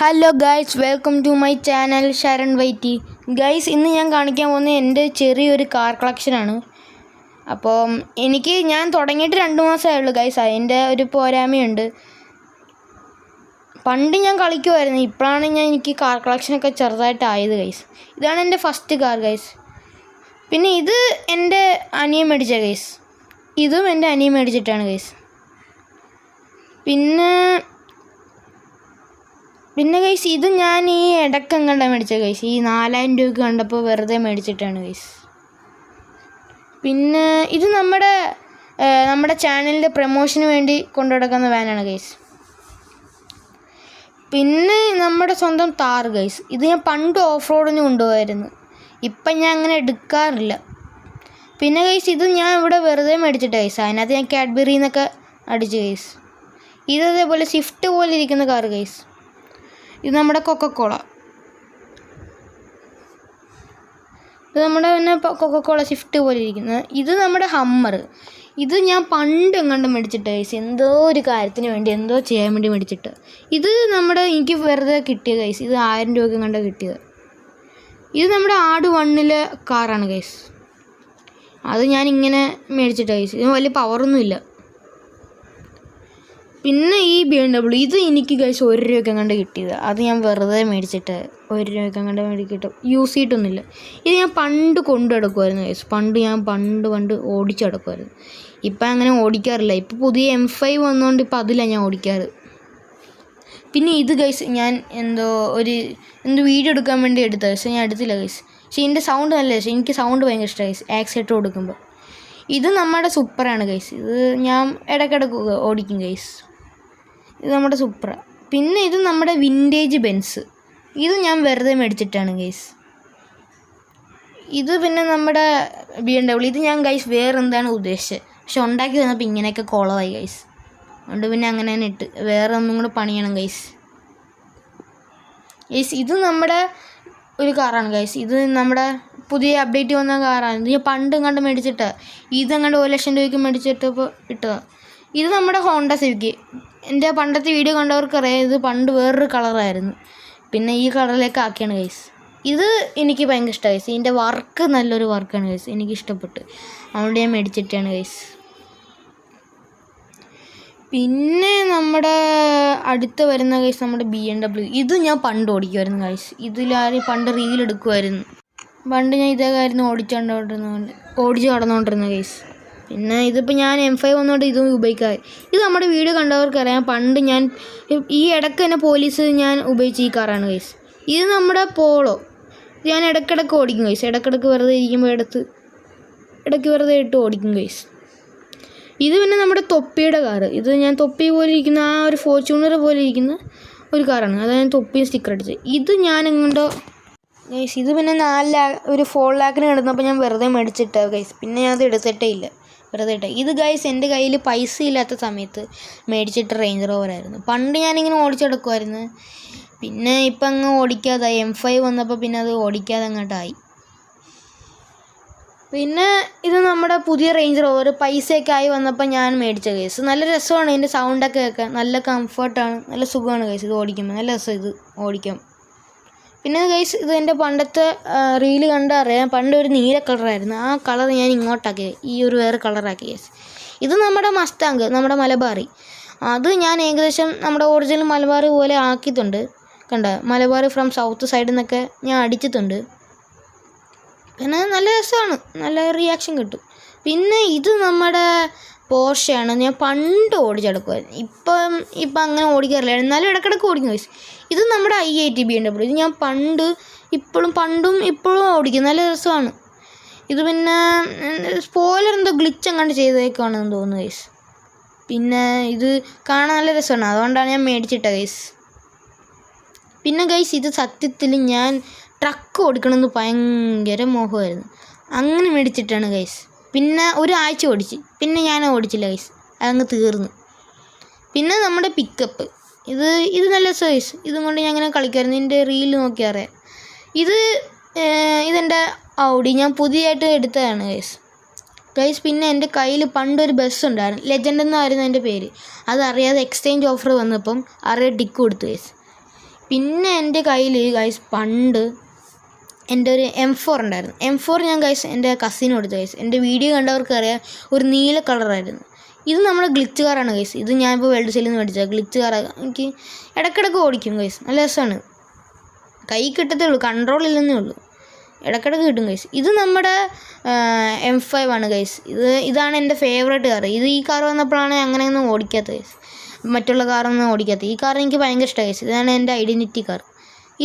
Hello guys, welcome to my channel Sharan വൈറ്റി. Guys, ഇന്ന് ഞാൻ കാണിക്കാൻ പോകുന്നത് എൻ്റെ ചെറിയൊരു കാർ കളക്ഷനാണ്. അപ്പം ഞാൻ തുടങ്ങിയിട്ട് 2 മാസമായുള്ളൂ ഗൈസ്. അതിൻ്റെ ഒരു പോരായ്മയുണ്ട്. പണ്ട് ഞാൻ കളിക്കുമായിരുന്നു, ഇപ്പോഴാണ് എനിക്ക് കാർ കളക്ഷനൊക്കെ ചെറുതായിട്ടായത് ഗൈസ്. ഇതാണ് എൻ്റെ ഫസ്റ്റ് കാർ ഗൈസ്. പിന്നെ ഇത് എൻ്റെ അനിയൻ മേടിച്ച ഗൈസ്. ഇതും എൻ്റെ അനിയൻ മേടിച്ചിട്ടാണ് ഗൈസ്. പിന്നെ ഗൈസ്, ഇത് ഞാൻ ഈ ഇടയ്ക്ക് കണ്ട മേടിച്ച ഗൈസ്. ഈ 4000 രൂപയ്ക്ക് കണ്ടപ്പോൾ വെറുതെ മേടിച്ചിട്ടാണ് ഗൈസ്. പിന്നെ ഇത് നമ്മുടെ ചാനലിൻ്റെ പ്രമോഷന് വേണ്ടി കൊണ്ടുനടക്കുന്ന വാനാണ് ഗൈസ്. പിന്നെ നമ്മുടെ സ്വന്തം താർ ഗൈസ്. ഇത് ഞാൻ പണ്ട് ഓഫ് റോഡിന് കൊണ്ടുപോയായിരുന്നു. ഇപ്പം ഞാൻ അങ്ങനെ എടുക്കാറില്ല. പിന്നെ ഗൈസ്, ഇത് ഞാൻ ഇവിടെ വെറുതെ മേടിച്ചിട്ട് ഗൈസ്. അതിനകത്ത് ഞാൻ കാഡ്ബറിന്നൊക്കെ അടിച്ചു ഗൈസ്. ഇതേപോലെ സ്വിഫ്റ്റ് പോലെ ഇരിക്കുന്ന കാർ ഗൈസ്. ഇത് നമ്മുടെ കൊക്കക്കോള. ഇത് നമ്മുടെ കൊക്കക്കോള സ്വിഫ്റ്റ് പോലെ ഇരിക്കുന്നത്. ഇത് നമ്മുടെ ഹമ്മർ. ഇത് ഞാൻ പണ്ട് എങ്ങാണ്ട് മേടിച്ചിട്ട് ഗൈസ്. എന്തോ ഒരു കാര്യത്തിന് വേണ്ടി എന്തോ ചെയ്യാൻ വേണ്ടി മേടിച്ചിട്ട്. ഇത് എനിക്ക് വെറുതെ കിട്ടിയ ഗൈസ്. ഇത് 1000 രൂപയ്ക്ക് കണ്ട കിട്ടിയത്. ഇത് നമ്മുടെ ആട് 1 കാറാണ് ഗൈസ്. അത് ഞാനിങ്ങനെ മേടിച്ചിട്ട് ഗൈസ്. ഇതിന് വലിയ പവറൊന്നുമില്ല. പിന്നെ ഈ BMW, ഇത് എനിക്ക് ഗൈസ് 1 രൂപയ്ക്ക് കണ്ട് കിട്ടിയത്. അത് ഞാൻ വെറുതെ മേടിച്ചിട്ട് 1 രൂപയ്ക്ക് കണ്ട് മേടിക്കിട്ടും. യൂസ് ചെയ്തിട്ടൊന്നുമില്ല. ഇത് ഞാൻ പണ്ട് കൊണ്ടു നടക്കുമായിരുന്നു ഗൈസ്. പണ്ട് ഓടിച്ചു നടക്കുമായിരുന്നു. ഇപ്പം അങ്ങനെ ഓടിക്കാറില്ല. ഇപ്പോൾ പുതിയ M5 വന്നതുകൊണ്ട് ഇപ്പോൾ അതിലാണ് ഞാൻ ഓടിക്കാറ്. പിന്നെ ഇത് ഗൈസ്, ഞാൻ എന്തോ വീഡിയോ എടുക്കാൻ വേണ്ടി എടുത്തത്. പക്ഷേ ഞാൻ എടുത്തില്ല ഗൈസ്. പക്ഷേ ഇതിൻ്റെ സൗണ്ട് നല്ല. പക്ഷേ എനിക്ക് സൗണ്ട് ഭയങ്കര ഇഷ്ടമായി ഗൈസ്, ആക്സിലേറ്റർ കൊടുക്കുമ്പോൾ. ഇത് നമ്മുടെ സൂപ്പറാണ് ഗൈസ്. ഇത് ഞാൻ ഇടയ്ക്കിടയ്ക്ക് ഓടിക്കും ഗൈസ്. ഇത് നമ്മുടെ സൂപ്പറ. പിന്നെ ഇത് നമ്മുടെ വിൻറ്റേജ് ബെൻസ്. ഇത് ഞാൻ വെറുതെ മേടിച്ചിട്ടാണ് ഗൈസ്. ഇത് പിന്നെ നമ്മുടെ BMW. ഇത് ഞാൻ ഗൈസ് വേറെ എന്താണ് ഉദ്ദേശിച്ചത്. പക്ഷെ ഉണ്ടാക്കി വന്നപ്പോൾ ഇങ്ങനെയൊക്കെ കുളമായി ഗൈസ്. അതുകൊണ്ട് പിന്നെ അങ്ങനെ തന്നെ ഇട്ട് വേറെ ഒന്നും കൂടെ പണിയണം ഗൈസ്. ഇത് നമ്മുടെ ഒരു കാറാണ് ഗൈസ്. ഇത് നമ്മുടെ പുതിയ അപ്ഡേറ്റ് വന്ന കാറാണ്. ഇത് ഞാൻ പണ്ട് കണ്ട് മേടിച്ചിട്ട്. ഇതങ്ങാണ്ട് 1 ലക്ഷം രൂപയ്ക്ക് മേടിച്ചിട്ടപ്പോൾ ഇട്ടതാണ്. ഇത് നമ്മുടെ ഹോണ്ട സിവിക്ക്. എൻ്റെ പണ്ടത്തെ വീഡിയോ കണ്ടവർക്കറിയാം. ഇത് പണ്ട് വേറൊരു കളറായിരുന്നു. പിന്നെ ഈ കളറിലേക്ക് ആക്കിയാണ് ഗൈസ്. ഇത് എനിക്ക് ഭയങ്കര ഇഷ്ടമായി ഗൈസ്. ഇതിൻ്റെ വർക്ക് നല്ലൊരു വർക്കാണ് ഗൈസ്. എനിക്കിഷ്ടപ്പെട്ട്. അതുകൊണ്ട് ഞാൻ മേടിച്ചിട്ടാണ് ഗൈസ്. പിന്നെ നമ്മുടെ അടുത്ത് വരുന്ന ഗൈസ് നമ്മുടെ BMW. ഇത് ഞാൻ പണ്ട് ഓടിക്കുമായിരുന്നു ഗൈസ്. പണ്ട് റീൽ എടുക്കുമായിരുന്നു. പണ്ട് ഞാൻ ഇതേക്കായിരുന്നു ഓടിച്ചു കടന്നുകൊണ്ടിരുന്ന ഗൈസ്. പിന്നെ ഇതിപ്പോൾ ഞാൻ M5 വന്നുകൊണ്ട് ഇതും ഉപയോഗിക്കാറ്. ഇത് നമ്മുടെ വീഡിയോ കണ്ടവർക്കറിയാം. പണ്ട് ഞാൻ ഈ ഇടയ്ക്ക് തന്നെ പോലീസ് ഞാൻ ഉപയോഗിച്ച ഈ കാറാണ് ഗൈസ്. ഇത് നമ്മുടെ പോളോ. ഞാൻ ഇടയ്ക്കിടയ്ക്ക് ഓടിക്കും ഗൈസ്. ഇടയ്ക്കിടയ്ക്ക് വെറുതെ ഇരിക്കുമ്പോൾ ഇടയ്ക്ക് വെറുതെ ഇട്ട് ഓടിക്കും ഗൈസ്. ഇത് പിന്നെ നമ്മുടെ തൊപ്പിയുടെ കാറ്. ഇത് ഞാൻ തൊപ്പി പോലെ ഇരിക്കുന്ന ഒരു ഫോർച്യൂണർ പോലെ ഇരിക്കുന്ന ഒരു കാറാണ്. അതാണ് ഞാൻ തൊപ്പിയും സ്റ്റിക്കർ അടിച്ചത്. ഇത് ഞാൻ എങ്ങോട്ടോ ഗൈസ്. ഇത് പിന്നെ 4 ലാഖിന് കിടന്നപ്പോൾ ഞാൻ വെറുതെ മേടിച്ചിട്ട ഗൈസ്. പിന്നെ ഞാൻ അത് എടുത്തിട്ടേ ഇല്ല, വെറുതെ ഇട്ട. ഇത് ഗൈസ് എൻ്റെ കയ്യിൽ പൈസ ഇല്ലാത്ത സമയത്ത് മേടിച്ചിട്ട് റേഞ്ച് റോവറായിരുന്നു. പണ്ട് ഞാനിങ്ങനെ ഓടിച്ചെടുക്കുമായിരുന്നു. പിന്നെ ഇപ്പം അങ്ങ് ഓടിക്കാതായി. M5 വന്നപ്പോൾ പിന്നെ അത് ഓടിക്കാതെ അങ്ങോട്ടായി. പിന്നെ ഇത് നമ്മുടെ പുതിയ റേഞ്ച് റോവർ പൈസയൊക്കെ ആയി വന്നപ്പോൾ ഞാൻ മേടിച്ച കേസ്. നല്ല രസമാണ് ഇതിൻ്റെ സൗണ്ടൊക്കെ കേൾക്കാൻ. നല്ല കംഫർട്ടാണ്, നല്ല സുഖമാണ് കേസ്. ഇത് ഓടിക്കുമ്പോൾ നല്ല രസം ഇത് ഓടിക്കാം. പിന്നെ ഗൈസ്, ഇത് എൻ്റെ പണ്ടത്തെ റീല് കണ്ടാൽ അറിയാം. പണ്ട് ഒരു നീല കളറായിരുന്നു. ആ കളർ ഞാൻ ഇങ്ങോട്ടാക്കി, ഈ ഒരു വേറെ കളറാക്കി ഗൈസ്. ഇത് നമ്മുടെ മസ്താങ്ക്, നമ്മുടെ മലബാറി. അത് ഞാൻ ഏകദേശം നമ്മുടെ ഒറിജിനൽ മലബാർ പോലെ ആക്കിയിട്ടുണ്ട്. കണ്ട, മലബാർ ഫ്രം സൗത്ത് സൈഡിൽ നിന്നൊക്കെ ഞാൻ അടിച്ചിട്ടുണ്ട്. പിന്നെ നല്ല രസമാണ്, നല്ല റിയാക്ഷൻ കിട്ടും. പിന്നെ ഇത് നമ്മുടെ പോർഷയാണ്. ഞാൻ പണ്ട് ഓടിച്ചെടുക്കുമായിരുന്നു. ഇപ്പം അങ്ങനെ ഓടിക്കാറില്ല. എന്നാലും ഇടയ്ക്കിടയ്ക്ക് ഓടിക്കും ഗൈസ്. ഇത് നമ്മുടെ i80 BMW. ഇത് ഞാൻ പണ്ടും ഇപ്പോഴും ഓടിക്കും. നല്ല രസമാണ്. ഇത് പിന്നെ സ്പോയിലർ എന്തോ ഗ്ലിച്ച് എങ്ങാണ്ട് ചെയ്തേക്കാണെന്ന് തോന്നുന്നു ഗൈസ്. പിന്നെ ഇത് കാണാൻ നല്ല രസമാണ്. അതുകൊണ്ടാണ് ഞാൻ മേടിച്ചിട്ട ഗൈസ്. പിന്നെ ഗൈസ്, ഇത് സത്യത്തിൽ ഞാൻ ട്രക്ക് ഓടിക്കണമെന്ന് ഭയങ്കര മോഹമായിരുന്നു. അങ്ങനെ മേടിച്ചിട്ടാണ് ഗൈസ്. പിന്നെ ഒരാഴ്ച ഓടിച്ച്, പിന്നെ ഞാൻ ഓടിച്ചില്ല ഗൈസ്. അതങ്ങ് തീർന്നു. പിന്നെ നമ്മുടെ പിക്കപ്പ്. ഇത് നല്ല സൈസ്. ഇതും കൊണ്ട് ഞാൻ അങ്ങനെ കളിക്കുമായിരുന്നു. ഇതിൻ്റെ റീൽ നോക്കി അറിയാം. ഇതെൻ്റെ ഔഡി. ഞാൻ പുതിയതായിട്ട് എടുത്തതാണ് ഗൈസ്. പിന്നെ എൻ്റെ കയ്യിൽ പണ്ടൊരു ബസ് ഉണ്ടായിരുന്നു. ലെജൻഡ് എന്നായിരുന്നു എൻ്റെ പേര്. അതറിയാതെ എക്സ്ചേഞ്ച് ഓഫർ വന്നപ്പം ടിക്ക് കൊടുത്തു ഗൈസ്. പിന്നെ എൻ്റെ കയ്യിൽ ഗൈസ് പണ്ട് എൻ്റെ ഒരു M4 ഉണ്ടായിരുന്നു. M4 ഞാൻ ഗൈസ് എൻ്റെ കസിന് കൊടുത്തു ഗൈസ്. എൻ്റെ വീഡിയോ കണ്ടവർക്ക് അറിയാം, ഒരു നീല കളറായിരുന്നു. ഇത് നമ്മുടെ ഗ്ലിച്ച് കാറാണ് ഗൈസ്. ഇത് ഞാനിപ്പോൾ വേൾഡ് സെല്ലിൽ നിന്ന് മേടിച്ചത് ഗ്ലിച്ച് കാറാണ്. എനിക്ക് ഇടയ്ക്കിടയ്ക്ക് ഓടിക്കും ഗൈസ്, നല്ല രസമാണ്. കൈ കിട്ടത്തേ ഉള്ളൂ, കൺട്രോൾ ഇല്ലെന്നേ ഉള്ളൂ, ഇടയ്ക്കിടയ്ക്ക് കിട്ടും ഗൈസ്. ഇത് നമ്മുടെ M5 ആണ് ഗൈസ്. ഇതാണ് എൻ്റെ ഫേവറേറ്റ് കാർ. ഈ കാർ വന്നപ്പോഴാണ് അങ്ങനെയൊന്നും ഓടിക്കാത്തത് ഗൈസ്, മറ്റുള്ള കാറൊന്നും ഓടിക്കാത്തത്. ഈ കാർ എനിക്ക് ഭയങ്കര ഇഷ്ടമായി ഗൈസ്. ഇതാണ് എൻ്റെ ഐഡൻറ്റിറ്റി കാർ.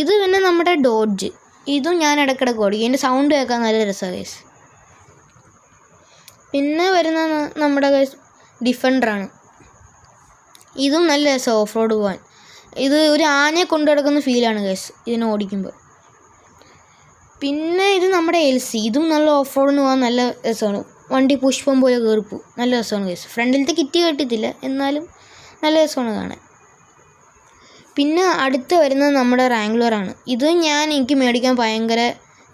ഇത് പിന്നെ നമ്മുടെ ഡോഡ്ജ്. ഇതും ഞാൻ ഇടയ്ക്കിടയ്ക്ക് ഓടിക്കും, എൻ്റെ സൗണ്ട് കേൾക്കാൻ നല്ല രസമാണ് ഗൈസ്. പിന്നെ വരുന്ന നമ്മുടെ ഗൈസ് ഡിഫൻഡറാണ്. ഇതും നല്ല രസമാണ് ഓഫ് റോഡ് പോകാൻ. ഇത് ഒരു ആനയെ കൊണ്ടു നടക്കുന്ന ഫീലാണ് ഗൈസ് ഇതിനെ ഓടിക്കുമ്പോൾ. പിന്നെ ഇത് നമ്മുടെ LC. ഇതും നല്ല ഓഫ് റോഡിന് പോകാൻ നല്ല രസമാണ്. വണ്ടി പുഷ്പം പോലെ കയറിപ്പോവും, നല്ല രസമാണ് ഗൈസ്. ഫ്രണ്ടിലത്തെ കിറ്റ് കെട്ടിത്തില്ല, എന്നാലും നല്ല രസമാണ് കാണാൻ. പിന്നെ അടുത്ത് വരുന്നത് നമ്മുടെ റാംഗ്ലറാണ്. ഇത് എനിക്ക് മേടിക്കാൻ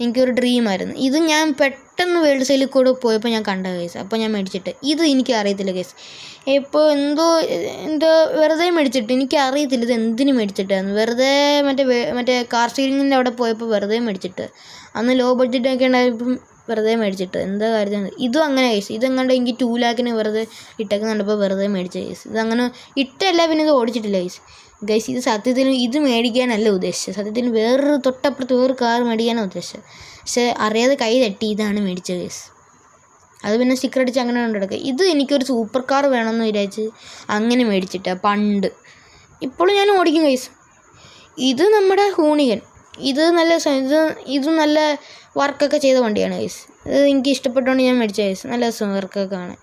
എനിക്കൊരു ഡ്രീമായിരുന്നു. ഇത് ഞാൻ പെട്ടെന്ന് വേൾഡ് സെയിലിൽ കൂടെ പോയപ്പോൾ ഞാൻ കണ്ട കേസ്, അപ്പോൾ ഞാൻ മേടിച്ചിട്ട്. ഇത് എനിക്ക് അറിയത്തില്ല കേസ്, ഇപ്പോൾ എന്തോ വെറുതെ മേടിച്ചിട്ട്, എനിക്ക് അറിയത്തില്ല ഇത് എന്തിനു മേടിച്ചിട്ടായിരുന്നു. വെറുതെ മറ്റേ കാർ സ്റ്റീരിങ്ങിൻ്റെ അവിടെ പോയപ്പോൾ വെറുതെ മേടിച്ചിട്ട്, അന്ന് ലോ ബഡ്ജറ്റൊക്കെ ഉണ്ടായപ്പം വെറുതെ മേടിച്ചിട്ട്, എന്താ കാര്യമാണ്. ഇതും അങ്ങനെ കേസ്. ഇതെങ്ങാണ്ട് എനിക്ക് 2 lakhന് വെറുതെ ഇട്ടൊക്കെ കണ്ടപ്പോൾ വെറുതെ മേടിച്ച കേസ്. ഇതങ്ങനെ ഇട്ടല്ല, പിന്നെ ഇത് ഓടിച്ചിട്ടില്ല കേസ്. ഗൈസ് ഇത് സത്യത്തിൽ ഇത് മേടിക്കാനല്ല ഉദ്ദേശിച്ചത്. സത്യത്തിൽ തൊട്ടപ്പുറത്ത് വേറൊരു കാർ മേടിക്കാനാണ് ഉദ്ദേശിച്ചത്. പക്ഷേ അറിയാതെ കൈ തട്ടി ഇതാണ് മേടിച്ച കേസ്. അത് പിന്നെ സ്റ്റിക്കർ അടിച്ച് അങ്ങനെ കൊണ്ടെടുക്കുക. ഇത് എനിക്കൊരു സൂപ്പർ കാർ വേണമെന്ന് വിചാരിച്ച് അങ്ങനെ മേടിച്ചിട്ടാണ് പണ്ട്. ഇപ്പോഴും ഞാൻ ഓടിക്കും കേസ്. ഇത് നമ്മുടെ ഹൂണിഗൻ. ഇത് നല്ല വർക്കൊക്കെ ചെയ്ത വണ്ടിയാണ് കേസ്. ഇത് എനിക്ക് ഇഷ്ടപ്പെട്ടുകൊണ്ട് ഞാൻ മേടിച്ച കേസ്. നല്ല രസം വർക്കൊക്കെ കാണാൻ.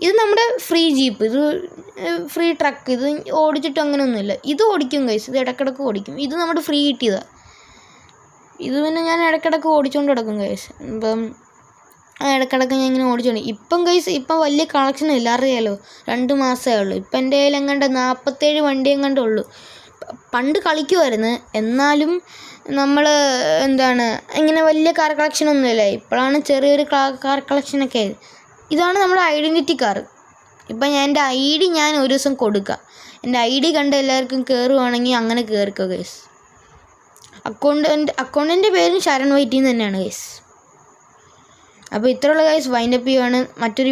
ഇത് നമ്മുടെ ഫ്രീ ജീപ്പ്. ഇത് ഫ്രീ ട്രക്ക്. ഇത് ഓടിച്ചിട്ട് അങ്ങനെയൊന്നുമില്ല. ഇത് ഓടിക്കും ഗൈസ്. ഇത് ഇടയ്ക്കിടയ്ക്ക് ഓടിക്കും. ഇത് നമ്മുടെ ഫ്രീ കിട്ടിയതാണ്. ഇത് പിന്നെ ഞാൻ ഇടയ്ക്കിടയ്ക്ക് ഓടിച്ചുകൊണ്ട് കിടക്കും ഗൈസ്. ഇപ്പം ഇടയ്ക്കിടയ്ക്ക് ഞാൻ ഇങ്ങനെ ഓടിച്ചുകൊണ്ട്. ഇപ്പം ഗൈസ് ഇപ്പം വലിയ കളക്ഷനില്ല, അറിയാലോ, 2 മാസമേ ഉള്ളൂ. ഇപ്പം എൻ്റെ കയ്യിൽ എങ്ങാണ്ട് 47 വണ്ടി എങ്ങാണ്ട് ഉള്ളൂ. പണ്ട് കളിക്കുമായിരുന്നു, എന്നാലും നമ്മൾ ഇങ്ങനെ വലിയ കാർ കളക്ഷനൊന്നുമില്ല. ഇപ്പോഴാണ് ചെറിയൊരു കാർ കളക്ഷനൊക്കെ ആയത്. ഇതാണ് നമ്മുടെ ഐഡൻറ്റിറ്റി കാർ. ഇപ്പം എൻ്റെ ID ഞാൻ ഒരു ദിവസം കൊടുക്കാം. എൻ്റെ ID കണ്ട് എല്ലാവർക്കും കയറുവാണെങ്കിൽ അങ്ങനെ കയറിക്കോ ഗൈസ്. അക്കൗണ്ടിൻ്റെ പേരും ശരൺ വൈറ്റി തന്നെയാണ് ഗൈസ്. അപ്പോൾ ഇത്രയുള്ള ഗൈസ് വൈൻഡപ്പ് ചെയ്യുവാണ്. മറ്റൊരു